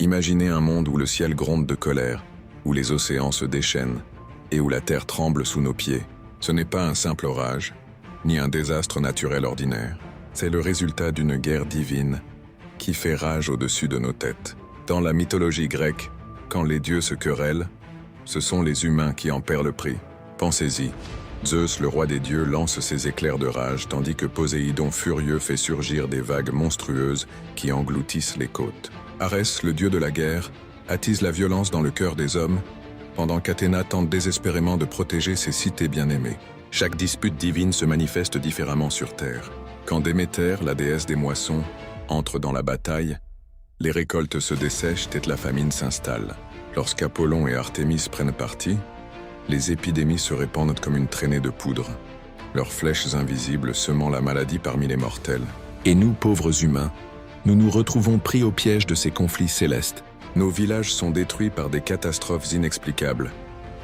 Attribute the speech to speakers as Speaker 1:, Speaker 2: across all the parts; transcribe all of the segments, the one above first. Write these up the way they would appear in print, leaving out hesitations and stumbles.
Speaker 1: Imaginez un monde où le ciel gronde de colère, où les océans se déchaînent et où la terre tremble sous nos pieds. Ce n'est pas un simple orage, ni un désastre naturel ordinaire. C'est le résultat d'une guerre divine qui fait rage au-dessus de nos têtes. Dans la mythologie grecque, quand les dieux se querellent, ce sont les humains qui en paient le prix. Pensez-y. Zeus, le roi des dieux, lance ses éclairs de rage, tandis que Poséidon furieux fait surgir des vagues monstrueuses qui engloutissent les côtes. Arès, le dieu de la guerre, attise la violence dans le cœur des hommes, pendant qu'Athéna tente désespérément de protéger ses cités bien-aimées. Chaque dispute divine se manifeste différemment sur Terre. Quand Déméter, la déesse des moissons, entre dans la bataille, les récoltes se dessèchent et la famine s'installe. Lorsqu'Apollon et Artémis prennent parti, les épidémies se répandent comme une traînée de poudre, leurs flèches invisibles semant la maladie parmi les mortels. Et nous, pauvres humains, nous nous retrouvons pris au piège de ces conflits célestes. Nos villages sont détruits par des catastrophes inexplicables.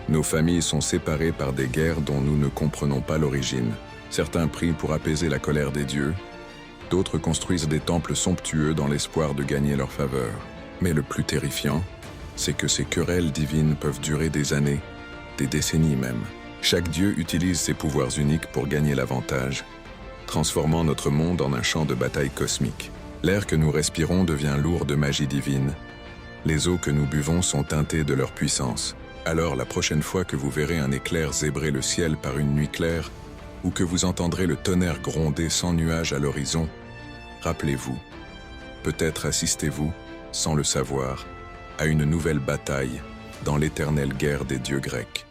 Speaker 1: Nos familles sont séparées par des guerres dont nous ne comprenons pas l'origine. Certains prient pour apaiser la colère des dieux, d'autres construisent des temples somptueux dans l'espoir de gagner leur faveur. Mais le plus terrifiant, c'est que ces querelles divines peuvent durer des années, des décennies même. Chaque dieu utilise ses pouvoirs uniques pour gagner l'avantage, transformant notre monde en un champ de bataille cosmique. L'air que nous respirons devient lourd de magie divine. Les eaux que nous buvons sont teintées de leur puissance. Alors la prochaine fois que vous verrez un éclair zébrer le ciel par une nuit claire, ou que vous entendrez le tonnerre gronder sans nuage à l'horizon, rappelez-vous, peut-être assistez-vous, sans le savoir, à une nouvelle bataille dans l'éternelle guerre des dieux grecs.